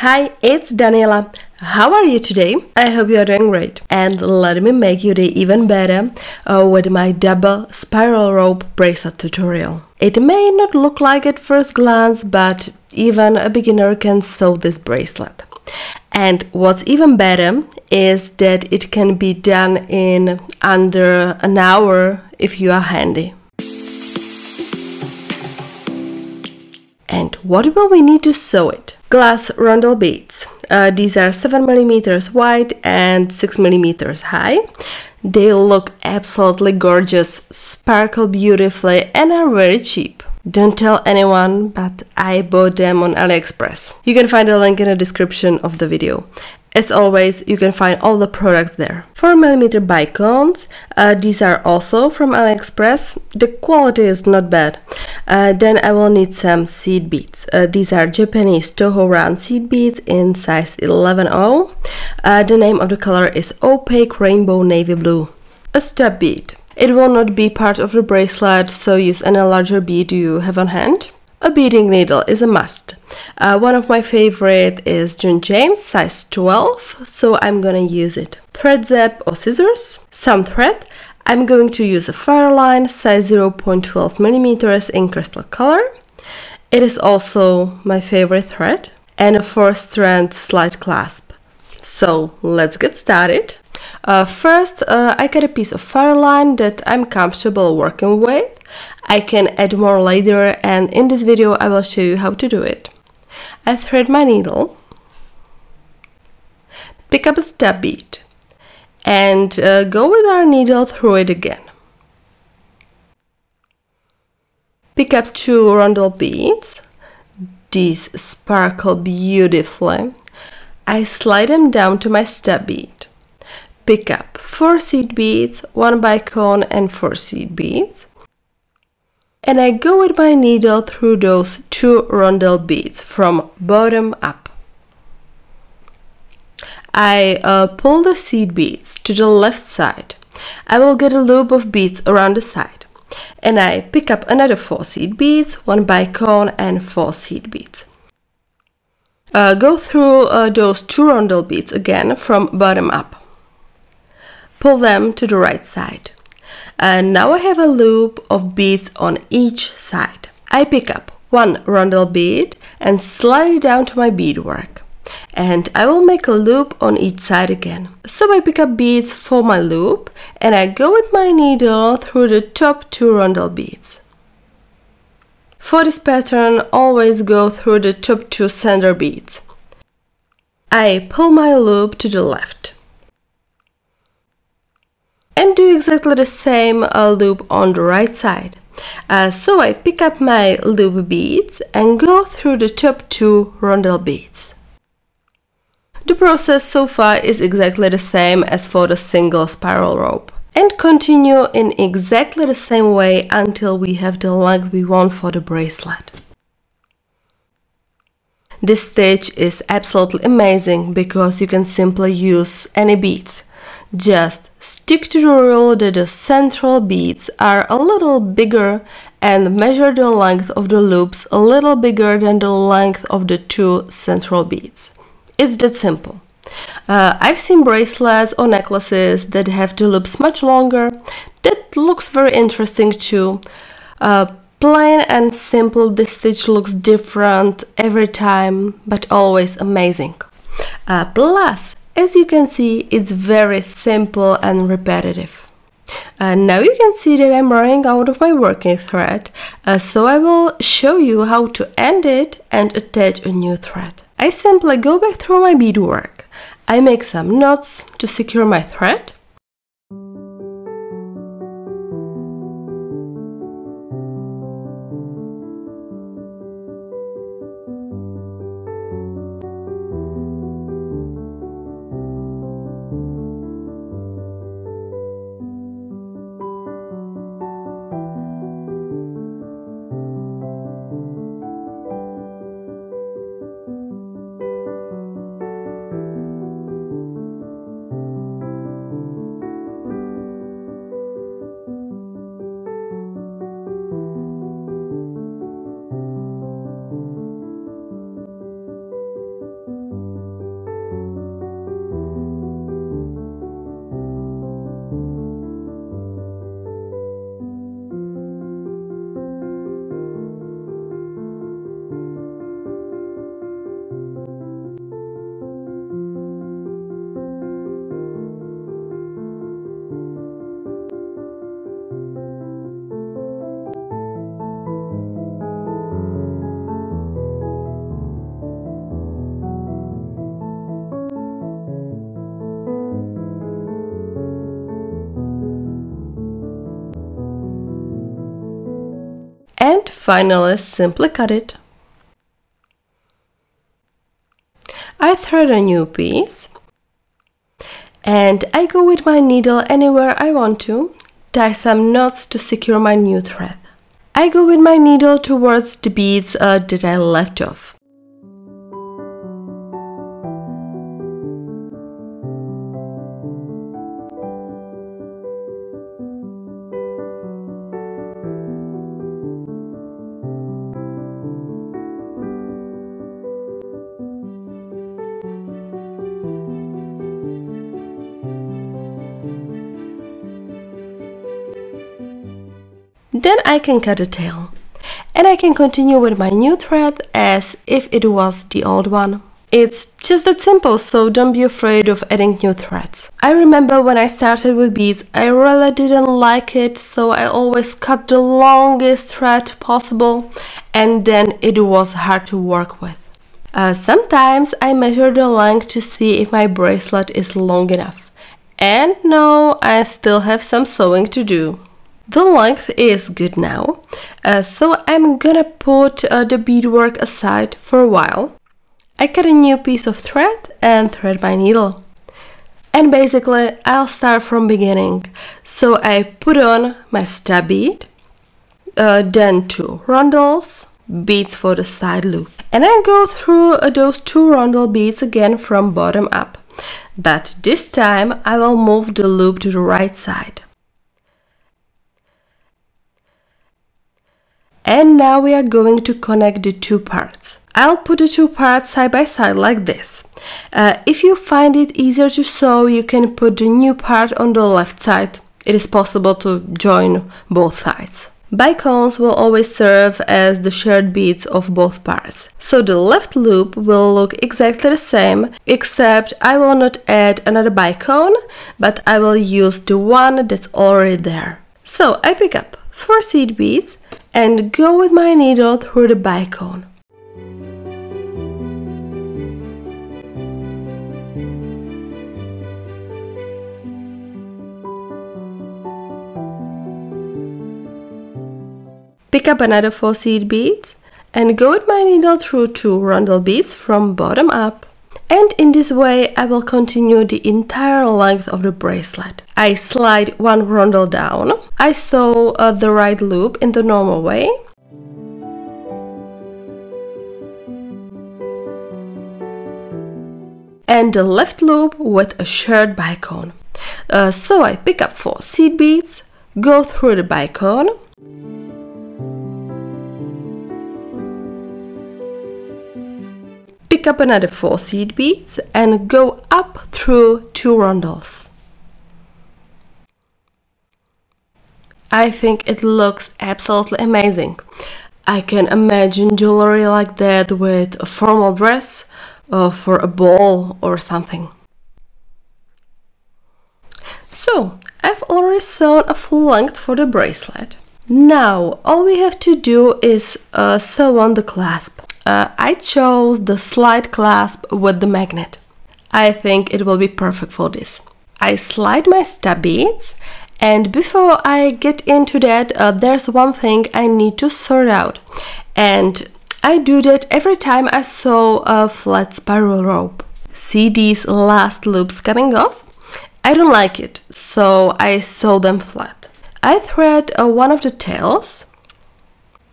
Hi, it's Daniela. How are you today? I hope you are doing great. And let me make your day even better with my double spiral rope bracelet tutorial. It may not look like at first glance, but even a beginner can sew this bracelet. And what's even better is that it can be done in under an hour if you are handy. And what will we need to sew it? Glass rondel beads. These are 7 mm wide and 6 mm high. They look absolutely gorgeous, sparkle beautifully, and are very cheap. Don't tell anyone, but I bought them on AliExpress. You can find a link in the description of the video. As always, you can find all the products there. 4 mm bicones, these are also from AliExpress. The quality is not bad. Then I will need some seed beads. These are Japanese Toho round seed beads in size 11-0. The name of the color is Opaque Rainbow Navy Blue. A stub bead. It will not be part of the bracelet, so use any larger bead you have on hand. A beading needle is a must. One of my favorite is John James, size 12, so I'm gonna use it. Thread zip or scissors, some thread. I'm going to use a Fireline, size 0.12 mm in crystal color. It is also my favorite thread. And a 4-strand slide clasp. So let's get started. First, I get a piece of Fireline that I'm comfortable working with. I can add more later, and in this video I will show you how to do it. I thread my needle, pick up a stub bead, and go with our needle through it again. Pick up 2 rondel beads. These sparkle beautifully. I slide them down to my stub bead. Pick up 4 seed beads, 1 bicone and 4 seed beads. And I go with my needle through those 2 rondel beads from bottom up. I pull the seed beads to the left side. I will get a loop of beads around the side. And I pick up another 4 seed beads, 1 bicone and 4 seed beads. Go through those 2 rondel beads again from bottom up. Pull them to the right side. And now I have a loop of beads on each side. I pick up 1 rondel bead and slide it down to my beadwork. And I will make a loop on each side again. So I pick up beads for my loop and I go with my needle through the top 2 rondel beads. For this pattern, always go through the top 2 center beads. I pull my loop to the left. And do exactly the same loop on the right side. So I pick up my loop beads and go through the top 2 rondel beads. The process so far is exactly the same as for the single spiral rope. And continue in exactly the same way until we have the length we want for the bracelet. This stitch is absolutely amazing because you can simply use any beads. Just stick to the rule that the central beads are a little bigger and measure the length of the loops a little bigger than the length of the 2 central beads. It's that simple. I've seen bracelets or necklaces that have the loops much longer. That looks very interesting too. Plain and simple, this stitch looks different every time, but always amazing. Plus, as you can see, it's very simple and repetitive. Now you can see that I'm running out of my working thread, so I will show you how to end it and attach a new thread. I simply go back through my beadwork. I make some knots to secure my thread. And finally, simply cut it. I thread a new piece and I go with my needle anywhere I want to, tie some knots to secure my new thread. I go with my needle towards the beads that I left off. Then I can cut the tail, and I can continue with my new thread as if it was the old one. It's just that simple, so don't be afraid of adding new threads. I remember when I started with beads, I really didn't like it, so I always cut the longest thread possible, and then it was hard to work with. Sometimes I measure the length to see if my bracelet is long enough. And no, I still have some sewing to do. The length is good now, so I'm gonna put the beadwork aside for a while. I cut a new piece of thread and thread my needle. And basically I'll start from beginning. So I put on my stab bead, then 2 rondels, beads for the side loop. And I go through those 2 rondel beads again from bottom up. But this time I will move the loop to the right side. And now we are going to connect the 2 parts. I'll put the 2 parts side by side like this. If you find it easier to sew, you can put the new part on the left side. It is possible to join both sides. Bicones will always serve as the shared beads of both parts. So the left loop will look exactly the same, except I will not add another bicone, but I will use the one that's already there. So I pick up 4 seed beads and go with my needle through the bicone. Pick up another 4 seed beads and go with my needle through 2 rondel beads from bottom up. And in this way I will continue the entire length of the bracelet. I slide 1 rondel down. I sew the right loop in the normal way. And the left loop with a shared bicone. So I pick up 4 seed beads, go through the bicone, pick up another 4 seed beads and go up through 2 rondels. I think it looks absolutely amazing. I can imagine jewelry like that with a formal dress for a ball or something. So, I've already sewn a full length for the bracelet. Now, all we have to do is sew on the clasp. I chose the slide clasp with the magnet. I think it will be perfect for this. I slide my stab beads, and before I get into that, there's one thing I need to sort out. And I do that every time I sew a flat spiral rope. See these last loops coming off? I don't like it, so I sew them flat. I thread one of the tails.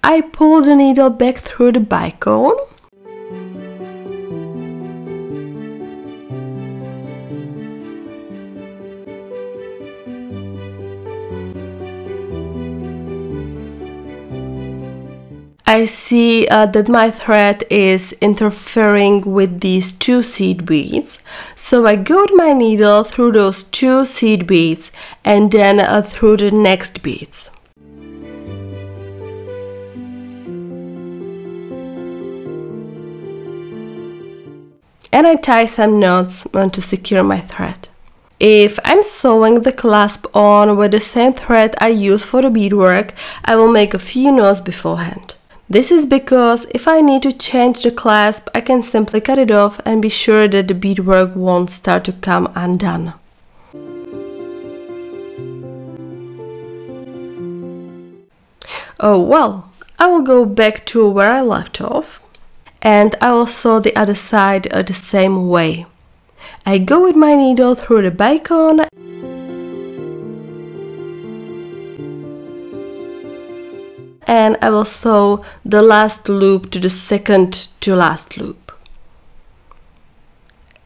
I pull the needle back through the bicone. I see that my thread is interfering with these 2 seed beads, so I go with my needle through those 2 seed beads and then through the next beads. And I tie some knots to secure my thread. If I'm sewing the clasp on with the same thread I use for the beadwork, I will make a few knots beforehand. This is because if I need to change the clasp, I can simply cut it off and be sure that the beadwork won't start to come undone. Oh well, I will go back to where I left off, and I will sew the other side the same way. I go with my needle through the bacon and I will sew the last loop to the second to last loop.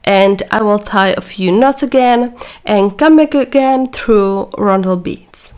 And I will tie a few knots again and come back again through rondel beads.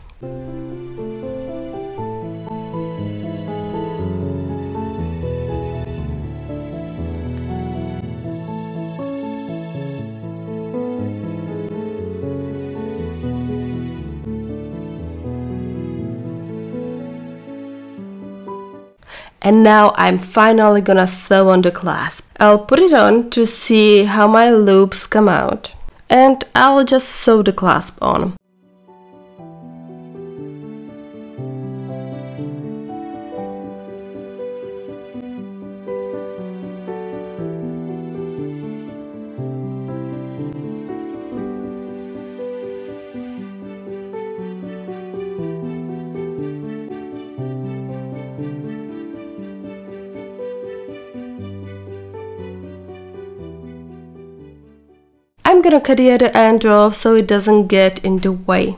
And now I'm finally gonna sew on the clasp. I'll put it on to see how my loops come out, and I'll just sew the clasp on. I'm gonna cut the other end off so it doesn't get in the way.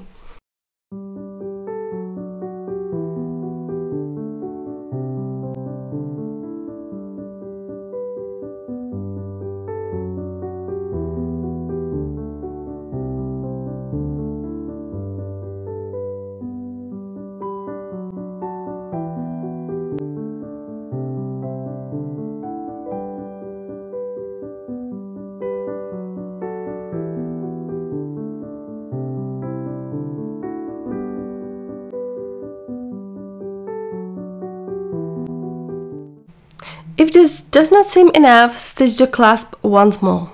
If this does not seem enough, stitch the clasp once more.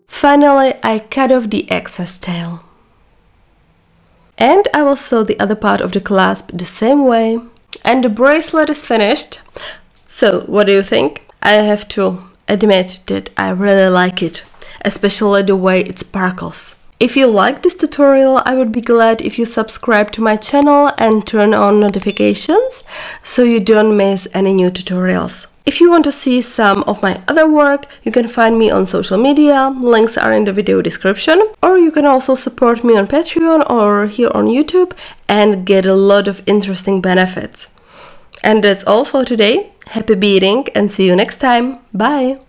Finally, I cut off the excess tail. And I will sew the other part of the clasp the same way. And the bracelet is finished. So, what do you think? I have to admit that I really like it, especially the way it sparkles. If you like this tutorial, I would be glad if you subscribe to my channel and turn on notifications so you don't miss any new tutorials. If you want to see some of my other work, you can find me on social media, links are in the video description, or you can also support me on Patreon or here on YouTube and get a lot of interesting benefits. And that's all for today. Happy beading and see you next time. Bye!